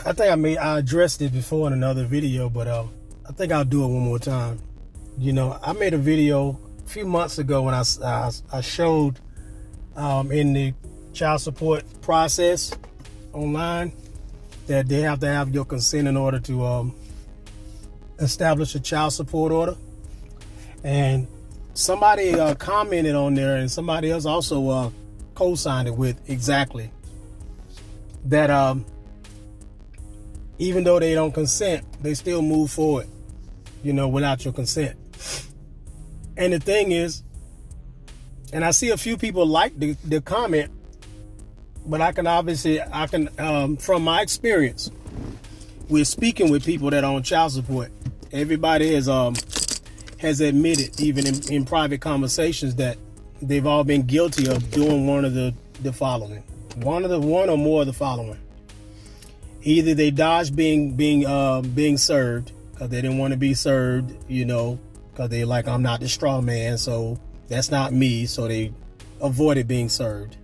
I think I addressed it before in another video, but I think I'll do it one more time. I made a video a few months ago when I showed in the child support process online that they have to have your consent in order to establish a child support order. And somebody commented on there, and somebody else also co-signed it with exactly that even though they don't consent, they still move forward, without your consent. And the thing is, and I see a few people like the comment, but I can from my experience with speaking with people that are on child support, everybody has admitted, even in private conversations, that they've all been guilty of doing one of the following. One or more of the following. Either they dodged being served because they didn't want to be served, because they're like, I'm not the straw man, so that's not me. So they avoided being served,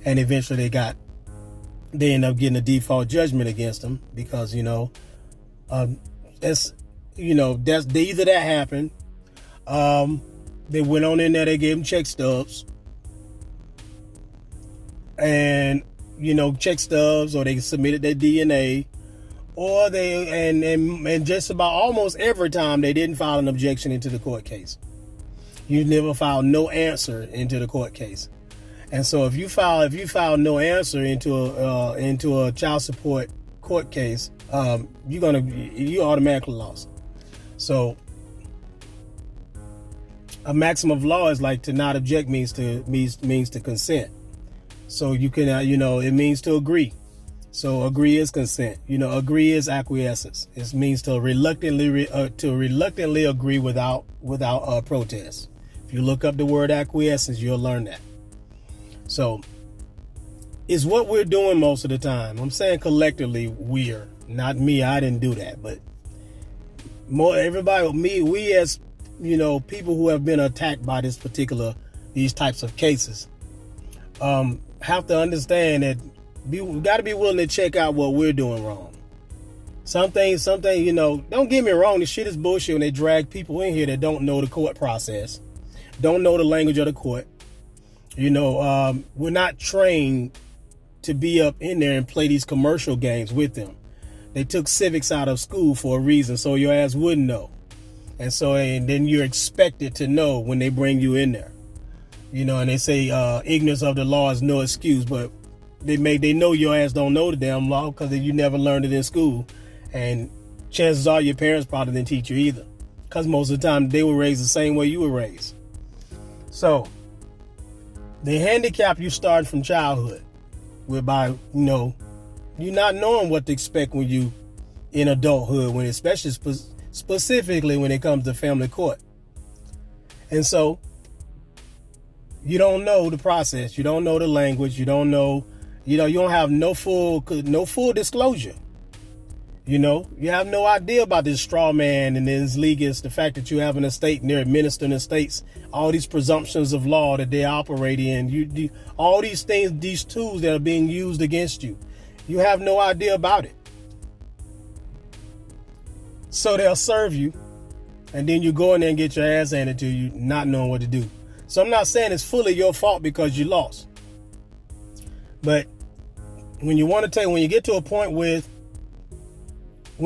and eventually they end up getting a default judgment against them because that's either that happened. They went on in there, they gave them check stubs, and check stubs, or they submitted their DNA, or they and just about almost every time they didn't file an objection into the court case. You never filed no answer into the court case. And so if you file no answer into a child support court case, you automatically lost. So a maximum of law is like to not object means to consent. So you can it means to agree. So agree is consent. Agree is acquiescence. It means to reluctantly agree without protest. If you look up the word acquiescence, you'll learn that. So it's what we're doing most of the time. I'm saying collectively we're, not me. I didn't do that, but everybody, we as people who have been attacked by these types of cases, have to understand that we got to be willing to check out what we're doing wrong. Something, don't get me wrong, this shit is bullshit when they drag people in here that don't know the court process, don't know the language of the court. We're not trained to be up in there and play these commercial games with them. They took civics out of school for a reason, so your ass wouldn't know. And then you're expected to know when they bring you in there. And they say ignorance of the law is no excuse, but they know your ass don't know the damn law because you never learned it in school. And chances are your parents probably didn't teach you either, because most of the time they were raised the same way you were raised. So the handicap you start from childhood, whereby you're not knowing what to expect when you in adulthood, when especially specifically when it comes to family court. And so you don't know the process, you don't know the language, you don't know, you don't have no full disclosure. You have no idea about this straw man and this legist, the fact that you have an estate and they're administering estates, all these presumptions of law that they operate in, you do all these things, these tools that are being used against you. You have no idea about it. So they'll serve you, and then you go in there and get your ass handed to you, not knowing what to do. So I'm not saying it's fully your fault because you lost. But when you get to a point when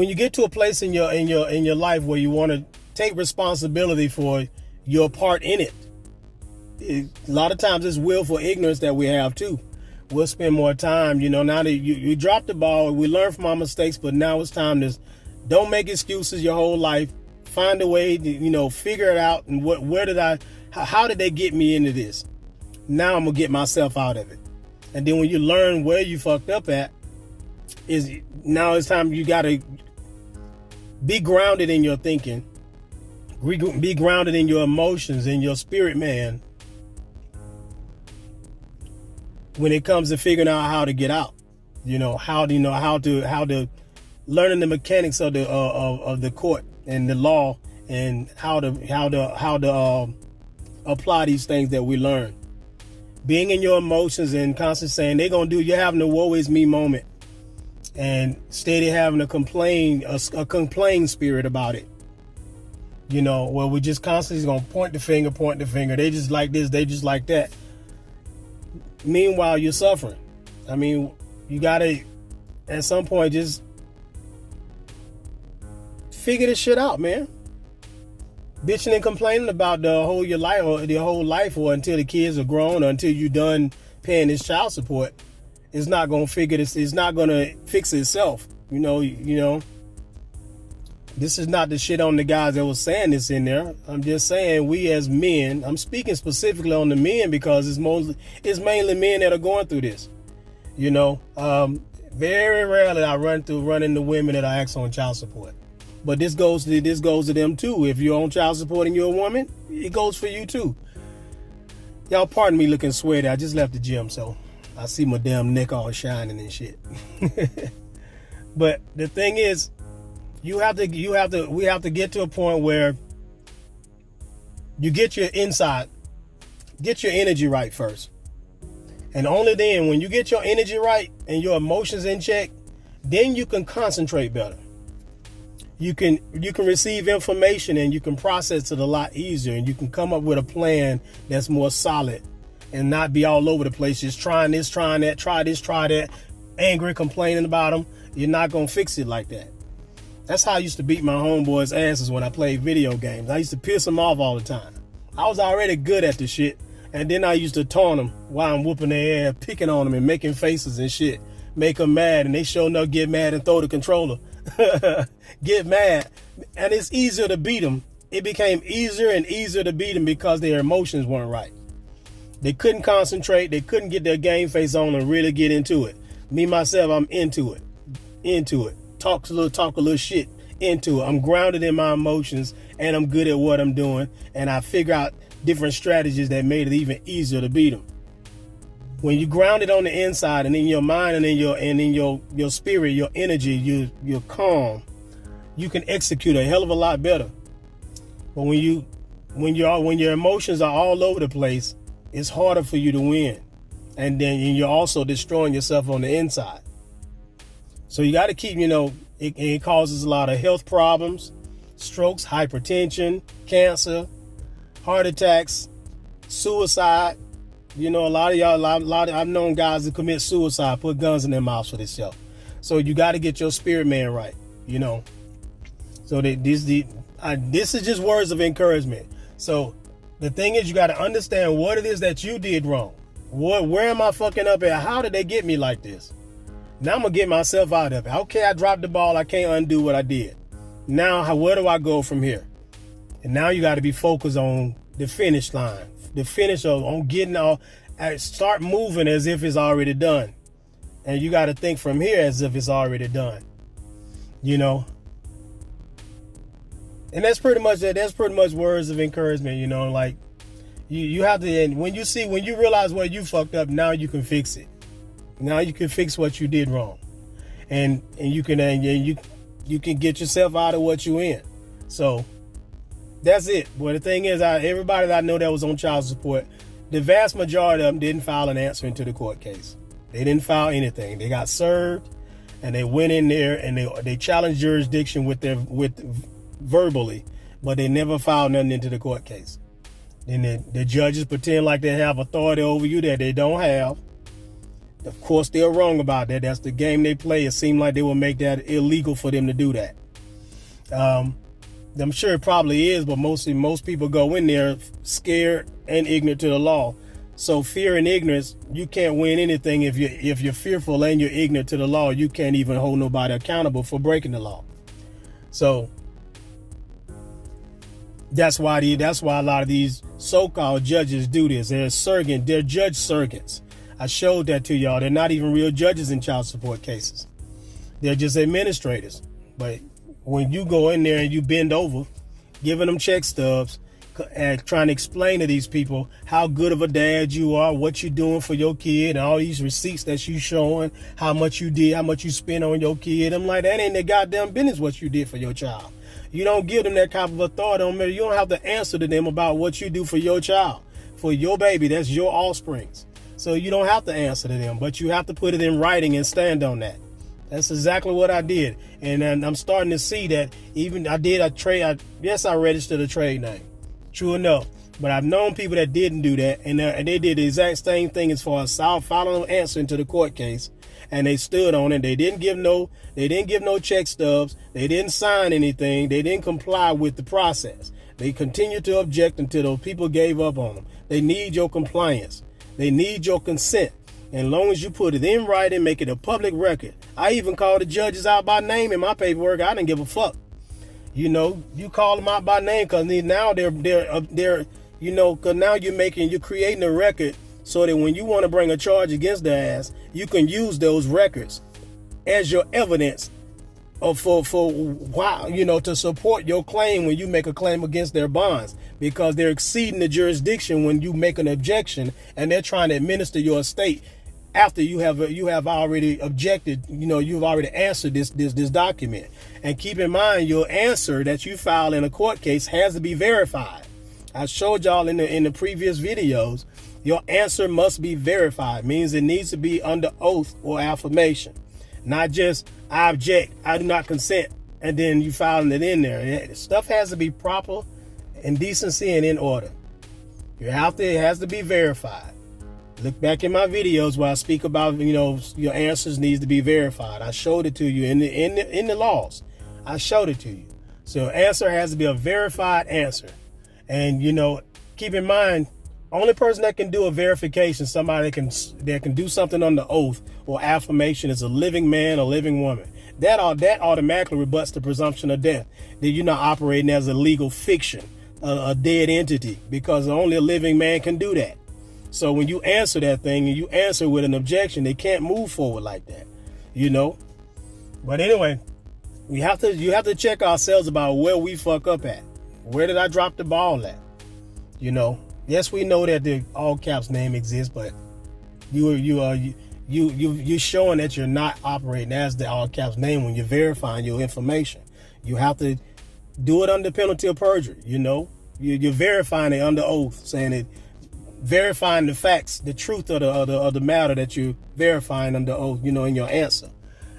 you get to a place in your life where you want to take responsibility for your part in it, a lot of times it's willful ignorance that we have too. We'll spend more time, now that you dropped the ball, we learn from our mistakes, but now it's time to don't make excuses your whole life. Find a way to, figure it out. And how did they get me into this? Now I'm gonna get myself out of it. And then when you learn where you fucked up at, now it's time you gotta be grounded in your thinking, be grounded in your emotions, in your spirit, man, when it comes to figuring out how to get out. How to learning the mechanics of the court and the law, and how to apply these things that we learn. Being in your emotions and constantly saying they're gonna do, you're having a woe is me moment. and steady having a complain spirit about it. Well, we just constantly gonna point the finger. They just like this, they just like that. Meanwhile, you're suffering. I mean, you gotta, at some point, just figure this shit out, man. Bitching and complaining about your whole life, or until the kids are grown, or until you're done paying this child support, is not gonna figure this. It's not gonna fix itself. This is not the shit on the guys that was saying this in there. I'm just saying, we as men, I'm speaking specifically on the men because it's mainly men that are going through this. Very rarely I run into women that I ask on child support. But this goes to them too. If you're on child support and you're a woman, it goes for you too. Y'all pardon me looking sweaty. I just left the gym, so I see my damn neck all shining and shit. But the thing is, we have to get to a point where you get your energy right first. And only then, when you get your energy right and your emotions in check, then you can concentrate better. You can receive information and you can process it a lot easier, and you can come up with a plan that's more solid and not be all over the place, just trying this, trying that, try this, try that, angry, complaining about them. You're not going to fix it like that. That's how I used to beat my homeboys' asses when I played video games. I used to piss them off all the time. I was already good at the shit. And then I used to taunt them while I'm whooping their ass, picking on them and making faces and shit. Make them mad, and they sure enough get mad and throw the controller. Get mad. And it's easier to beat them. It became easier and easier to beat them because their emotions weren't right. They couldn't concentrate. They couldn't get their game face on and really get into it. Me, myself, I'm into it. Talk a little shit into it. I'm grounded in my emotions, and I'm good at what I'm doing. And I figure out different strategies that made it even easier to beat them. When you ground it on the inside and in your mind and in your spirit, your energy, you're calm, you can execute a hell of a lot better. But when your emotions are all over the place, it's harder for you to win. And then you're also destroying yourself on the inside. So you got to keep, it causes a lot of health problems, strokes, hypertension, cancer, heart attacks, suicide. A lot of y'all, I've known guys that commit suicide, put guns in their mouths for themselves. So you got to get your spirit man right, So this is just words of encouragement. So the thing is, you got to understand what it is that you did wrong. Where am I fucking up at? How did they get me like this? Now I'm going to get myself out of it. Okay, I dropped the ball. I can't undo what I did. Now, where do I go from here? And now you got to be focused on the finish line. The finish on getting start moving as if it's already done. And you got to think from here as if it's already done. And that's pretty much words of encouragement, like you have to, and when you realize where you fucked up, now you can fix it. Now you can fix what you did wrong. And you can get yourself out of what you're in. So that's it. But the thing is, everybody that I know that was on child support, the vast majority of them didn't file an answer into the court case. They didn't file anything. They got served, and they went in there and they challenged jurisdiction with verbally, but they never filed nothing into the court case. Then the judges pretend like they have authority over you that they don't have. Of course, they're wrong about that. That's the game they play. It seemed like they will make that illegal for them to do that. I'm sure it probably is, but most people go in there scared and ignorant to the law. So fear and ignorance, you can't win anything if you're fearful and you're ignorant to the law. You can't even hold nobody accountable for breaking the law. So that's why a lot of these so-called judges do this. They're judge surrogates. I showed that to y'all. They're not even real judges in child support cases. They're just administrators. But when you go in there and you bend over, giving them check stubs, and trying to explain to these people how good of a dad you are, what you're doing for your kid, and all these receipts that you showing, how much you did, how much you spent on your kid. I'm like, that ain't their goddamn business what you did for your child. You don't give them that type of authority on me. You don't have to answer to them about what you do for your child, for your baby. That's your offsprings. So you don't have to answer to them, but you have to put it in writing and stand on that. That's exactly what I did. And I'm starting to see that even I registered a trade name. True enough. But I've known people that didn't do that, and they did the exact same thing as far as following answer into the court case, and they stood on it. They didn't give no check stubs. They didn't sign anything. They didn't comply with the process. They continued to object until those people gave up on them. They need your compliance. They need your consent. And as long as you put it in writing, make it a public record. I even called the judges out by name in my paperwork. I didn't give a fuck. You know, you call them out by name because now they're you know, because now you're creating a record so that when you want to bring a charge against their ass, you can use those records as your evidence for why, you know, to support your claim when you make a claim against their bonds, because they're exceeding the jurisdiction when you make an objection and they're trying to administer your estate after you have already objected. You know, you've already answered this document. And keep in mind, your answer that you file in a court case has to be verified. I showed y'all in the previous videos, your answer must be verified. Means it needs to be under oath or affirmation. Not just, I object, I do not consent, and then you filing it in there. Stuff has to be proper, in decency, and in order. It has to be verified. Look back in my videos where I speak about, you know, your answers needs to be verified. I showed it to you in the laws. I showed it to you. So answer has to be a verified answer. And, you know, keep in mind, only person that can do a verification, somebody that can do something under oath or affirmation, is a living man or living woman. That automatically rebuts the presumption of death, that you're not operating as a legal fiction, a dead entity, because only a living man can do that. So when you answer that thing and you answer with an objection, they can't move forward like that, you know. But anyway, you have to check ourselves about where we fuck up at. Where did I drop the ball at? You know, yes, we know that the all caps name exists, but you're showing that you're not operating as the all caps name when you're verifying your information. You have to do it under penalty of perjury. You know, you're verifying it under oath, saying it, verifying the facts, the truth of the matter that you're verifying under oath. You know, in your answer.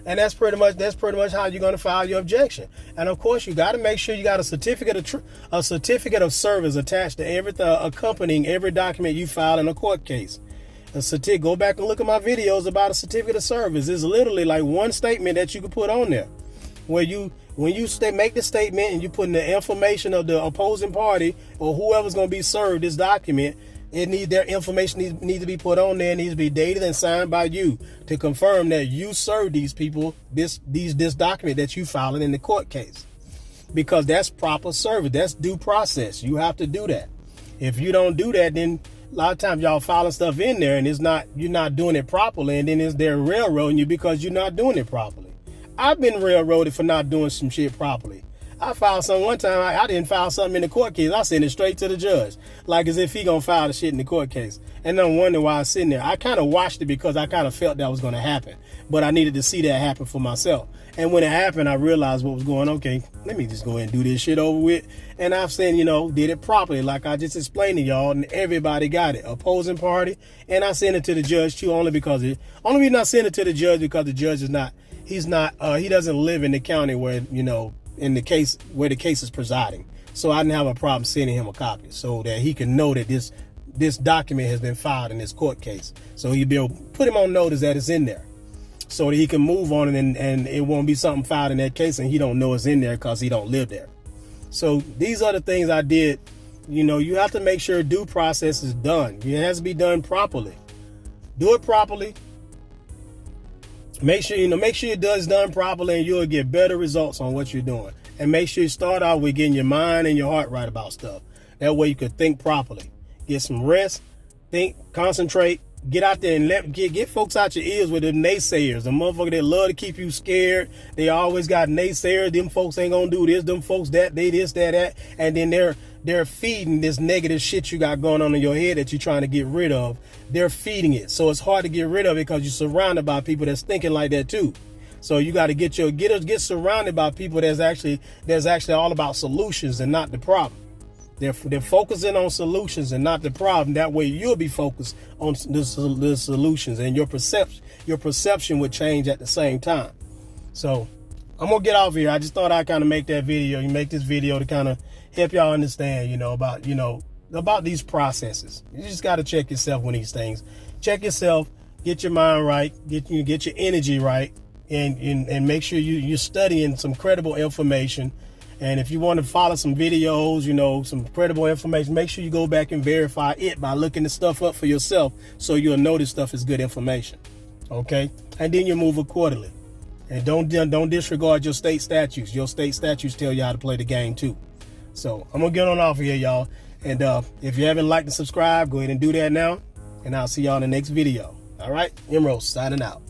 And that's pretty much how you're going to file your objection. And of course, you got to make sure you got a certificate of service attached to everything, accompanying every document you file in a court case. Go back and look at my videos about a certificate of service. It's literally like one statement that you can put on there, where when you make the statement and you put in the information of the opposing party or whoever's going to be served this document. Their information needs to be put on there. It needs to be dated and signed by you to confirm that you served these people this document that you filed in the court case, because that's proper service. That's due process. You have to do that. If you don't do that, then a lot of times y'all filing stuff in there and you're not doing it properly, and then they're railroading you because you're not doing it properly. I've been railroaded for not doing some shit properly. I filed something one time. I didn't file something in the court case. I sent it straight to the judge, like as if he gonna file the shit in the court case. And I'm wondering why I was sitting there. I kind of watched it because I kind of felt that was gonna happen, but I needed to see that happen for myself. And when it happened, I realized what was going on. Okay, let me just go ahead and do this shit over with. And I've said, you know, did it properly, like I just explained to y'all, and everybody got it. Opposing party, and I sent it to the judge too, only reason I sent it to the judge because the judge he doesn't live in the county where, you know, in the case where the case is presiding. So I didn't have a problem sending him a copy so that he can know that this document has been filed in this court case. So he'd be able to put him on notice that it's in there so that he can move on it, and it won't be something filed in that case and he don't know it's in there because he don't live there. So these are the things I did. You know, you have to make sure due process is done. It has to be done properly. Do it properly. Make sure it does done properly, and you'll get better results on what you're doing. And make sure you start out with getting your mind and your heart right about stuff. That way you can think properly. Get some rest, think, concentrate, get out there and get folks out your ears with the naysayers. The motherfucker that love to keep you scared. They always got naysayers. Them folks ain't gonna do this. Them folks that, they this, that. And then they're feeding this negative shit you got going on in your head that you're trying to get rid of. They're feeding it. So it's hard to get rid of it because you're surrounded by people that's thinking like that too. So you got to get surrounded by people that's actually all about solutions and not the problem. They're focusing on solutions and not the problem. That way you'll be focused on the solutions, and your perception would change at the same time. So I'm gonna get off here. I just thought I'd kind of make that video. You make this video to kind of help y'all understand, about these processes. You just got to check yourself on these things. Check yourself, get your mind right, get your energy right, and make sure you're studying some credible information. And if you want to follow some videos, some credible information, make sure you go back and verify it by looking the stuff up for yourself, so you'll know this stuff is good information. Okay, and then you move accordingly. And don't disregard your state statutes. Your state statutes tell you how to play the game too. So I'm gonna get on off here, y'all. And if you haven't liked and subscribed, go ahead and do that now. And I'll see y'all in the next video. All right, Emerald signing out.